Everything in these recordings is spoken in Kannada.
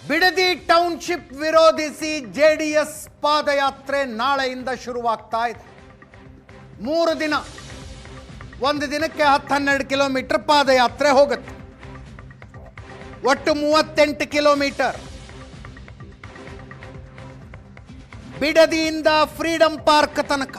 ಬಿಡದಿ ಟೌನ್ಶಿಪ್ ವಿರೋಧಿಸಿ ಜೆಡಿಎಸ್ ಪಾದಯಾತ್ರೆ ನಾಳೆಯಿಂದ ಶುರುವಾಗ್ತಾ ಇದೆ. 3 ದಿನ, ಒಂದು ದಿನಕ್ಕೆ 10-12 ಕಿಲೋಮೀಟರ್ ಪಾದಯಾತ್ರೆ ಹೋಗುತ್ತೆ. ಒಟ್ಟು 38 ಕಿಲೋಮೀಟರ್. ಬಿಡದಿಯಿಂದ ಫ್ರೀಡಂ ಪಾರ್ಕ್ ತನಕ.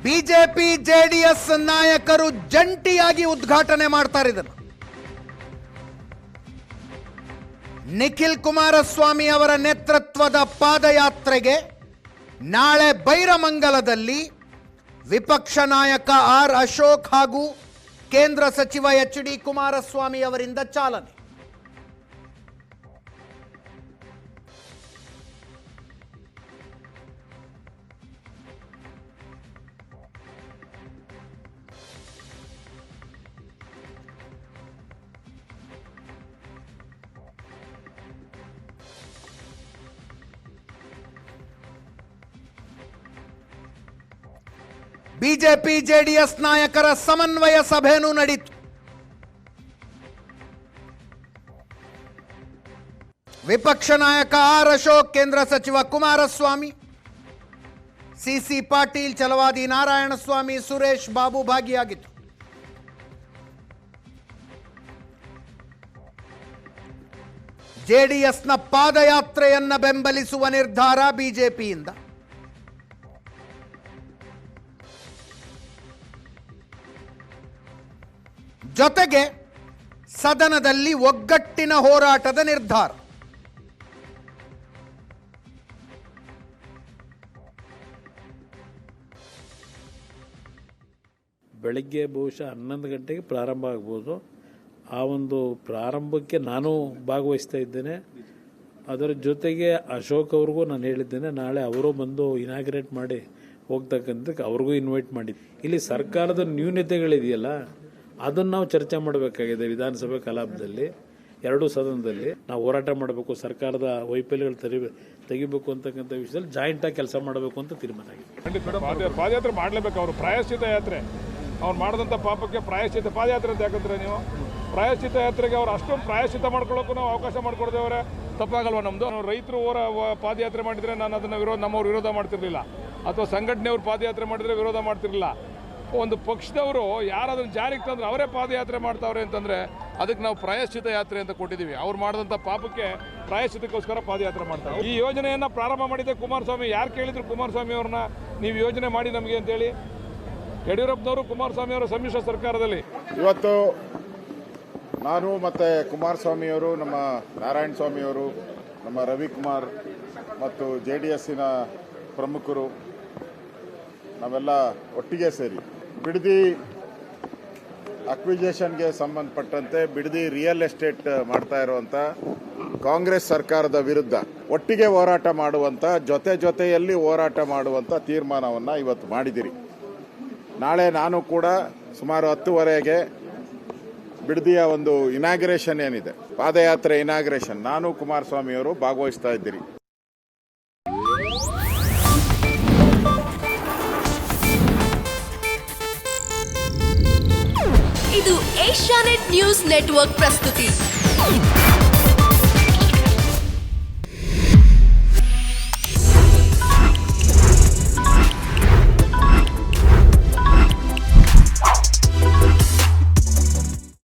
ಬಿಜೆಪಿ ಜೆಡಿಎಸ್ ನಾಯಕರು ಜಂಟಿಯಾಗಿ ಉದ್ಘಾಟನೆ ಮಾಡ್ತಾರೆ. ಇದನ್ನು ನಿಖಿಲ್ ಕುಮಾರಸ್ವಾಮಿ ಅವರ ನೇತೃತ್ವದ ಪಾದಯಾತ್ರೆಗೆ ನಾಳೆ ಬೈರಮಂಗಲದಲ್ಲಿ ವಿಪಕ್ಷ ನಾಯಕ ಆರ್ ಅಶೋಕ್ ಹಾಗೂ ಕೇಂದ್ರ ಸಚಿವ ಎಚ್ ಡಿ ಕುಮಾರಸ್ವಾಮಿ ಅವರಿಂದ ಚಾಲನೆ. ಬಿಜೆಪಿ ಜೆಡಿಎಸ್ ನಾಯಕರ ಸಮನ್ವಯ ಸಭೆಯೂ ನಡೆಯಿತು. ವಿಪಕ್ಷ ನಾಯಕ ಆರ್ ಅಶೋಕ್, ಕೇಂದ್ರ ಸಚಿವ ಕುಮಾರಸ್ವಾಮಿ, ಸಿಸಿ ಪಾಟೀಲ್, ಛಲವಾದಿ ನಾರಾಯಣಸ್ವಾಮಿ, ಸುರೇಶ್ ಬಾಬು ಭಾಗಿಯಾಗಿತ್ತು. ಜೆಡಿಎಸ್ನ ಪಾದಯಾತ್ರೆಯನ್ನ ಬೆಂಬಲಿಸುವ ನಿರ್ಧಾರ ಬಿಜೆಪಿಯಿಂದ. ಜೊತೆಗೆ ಸದನದಲ್ಲಿ ಒಗ್ಗಟ್ಟಿನ ಹೋರಾಟದ ನಿರ್ಧಾರ. ಬೆಳಗ್ಗೆ ಬಹುಶಃ 11 ಗಂಟೆಗೆ ಪ್ರಾರಂಭ ಆಗ್ಬೋದು. ಆ ಒಂದು ಪ್ರಾರಂಭಕ್ಕೆ ನಾನು ಭಾಗವಹಿಸ್ತಾ ಇದ್ದೇನೆ. ಅದರ ಜೊತೆಗೆ ಅಶೋಕ್ ಅವ್ರಿಗೂ ನಾನು ಹೇಳಿದ್ದೇನೆ, ನಾಳೆ ಅವರು ಬಂದು ಇನಾಗ್ರೇಟ್ ಮಾಡಿ ಹೋಗ್ತಕ್ಕಂಥಕ್ಕೆ ಅವ್ರಿಗೂ ಇನ್ವೈಟ್ ಮಾಡಿದ್ದೆ. ಇಲ್ಲಿ ಸರ್ಕಾರದ ನ್ಯೂನತೆಗಳಿದೆಯಲ್ಲ, ಅದನ್ನು ನಾವು ಚರ್ಚೆ ಮಾಡಬೇಕಾಗಿದೆ. ವಿಧಾನಸಭೆ ಕಲಾಪದಲ್ಲಿ, ಎರಡೂ ಸದನದಲ್ಲಿ ನಾವು ಹೋರಾಟ ಮಾಡಬೇಕು, ಸರ್ಕಾರದ ವೈಫಲ್ಯಗಳು ತೆಗಿಬೇಕು ಅಂತಕ್ಕಂಥ ವಿಷಯದಲ್ಲಿ ಜಾಯಿಂಟಾಗಿ ಕೆಲಸ ಮಾಡಬೇಕು ಅಂತ ತೀರ್ಮಾನ ಆಗಿದೆ. ಪಾದಯಾತ್ರೆ ಮಾಡಲೇಬೇಕು. ಅವರು ಪ್ರಾಯಶ್ಚಿತ ಯಾತ್ರೆ, ಅವ್ರು ಮಾಡಿದಂಥ ಪಾಪಕ್ಕೆ ಪ್ರಾಯಶ್ಚಿತ ಪಾದಯಾತ್ರೆ ಅಂತ ಯಾಕಂದ್ರೆ ನೀವು ಪ್ರಾಯಶ್ಚಿತ ಯಾತ್ರೆಗೆ ಅವ್ರು ಅಷ್ಟೊಂದು ಪ್ರಾಯಶ್ಚಿತ ಮಾಡ್ಕೊಳ್ಳೋಕ್ಕೂ ನಾವು ಅವಕಾಶ ಮಾಡ್ಕೊಡ್ದೇವ್ರೆ ತಪ್ಪಾಗಲ್ವ ನಮ್ಮದು? ರೈತರು ಪಾದಯಾತ್ರೆ ಮಾಡಿದರೆ ನಾನು ಅದನ್ನು ನಮ್ಮವ್ರು ವಿರೋಧ ಮಾಡ್ತಿರ್ಲಿಲ್ಲ, ಅಥವಾ ಸಂಘಟನೆಯವ್ರು ಪಾದಯಾತ್ರೆ ಮಾಡಿದರೆ ವಿರೋಧ ಮಾಡ್ತಿರ್ಲಿಲ್ಲ. ಒಂದು ಪಕ್ಷದವರು ಯಾರು ಅದನ್ನು ಜಾರಿಗೆ ತಂದ್ರೆ ಅವರೇ ಪಾದಯಾತ್ರೆ ಮಾಡ್ತಾವ್ರೆ ಅಂತಂದರೆ ಅದಕ್ಕೆ ನಾವು ಪ್ರಾಯಶ್ಚಿತ ಯಾತ್ರೆ ಅಂತ ಕೊಟ್ಟಿದ್ದೀವಿ. ಅವ್ರು ಮಾಡಿದಂಥ ಪಾಪಕ್ಕೆ ಪ್ರಾಯಶ್ಚಿತಕ್ಕೋಸ್ಕರ ಪಾದಯಾತ್ರೆ ಮಾಡ್ತಾರೆ. ಈ ಯೋಜನೆಯನ್ನು ಪ್ರಾರಂಭ ಮಾಡಿದ್ದೆ ಕುಮಾರಸ್ವಾಮಿ. ಯಾರು ಕೇಳಿದ್ರು ಕುಮಾರಸ್ವಾಮಿ ಅವ್ರನ್ನ, ನೀವು ಯೋಜನೆ ಮಾಡಿ ನಮಗೆ ಅಂತೇಳಿ? ಯಡಿಯೂರಪ್ಪನವರು ಕುಮಾರಸ್ವಾಮಿ ಅವರ ಸಮ್ಮಿಶ್ರ ಸರ್ಕಾರದಲ್ಲಿ ಇವತ್ತು ನಾನು ಮತ್ತು ಕುಮಾರಸ್ವಾಮಿಯವರು, ನಮ್ಮ ನಾರಾಯಣ ಸ್ವಾಮಿಯವರು, ನಮ್ಮ ರವಿಕುಮಾರ್ ಮತ್ತು JDSನ ಪ್ರಮುಖರು ನಾವೆಲ್ಲ ಒಟ್ಟಿಗೆ ಸೇರಿ ಬಿಡದಿ ಅಕ್ವಿಜೇಷನ್ಗೆ ಸಂಬಂಧಪಟ್ಟಂತೆ ಬಿಡದಿ ರಿಯಲ್ ಎಸ್ಟೇಟ್ ಮಾಡ್ತಾ ಇರುವಂಥ ಕಾಂಗ್ರೆಸ್ ಸರ್ಕಾರದ ವಿರುದ್ಧ ಒಟ್ಟಿಗೆ ಹೋರಾಟ ಮಾಡುವಂಥ, ಜೊತೆಯಲ್ಲಿ ಹೋರಾಟ ಮಾಡುವಂಥ ತೀರ್ಮಾನವನ್ನು ಇವತ್ತು ಮಾಡಿದಿರಿ. ನಾಳೆ ನಾನು ಕೂಡ ಸುಮಾರು 10:30ಗೆ ಬಿಡದಿಯ ಒಂದು ಇನಾಗ್ರೇಷನ್ ಏನಿದೆ, ಪಾದಯಾತ್ರೆ ಇನಾಗ್ರೇಷನ್, ನಾನು ಕುಮಾರಸ್ವಾಮಿಯವರು ಭಾಗವಹಿಸ್ತಾ ಇದ್ದೀರಿ. ಇದು ಏಷ್ಯಾನೆಟ್ ನ್ಯೂಸ್ ನೆಟ್ವರ್ಕ್ ಪ್ರಸ್ತುತಿ.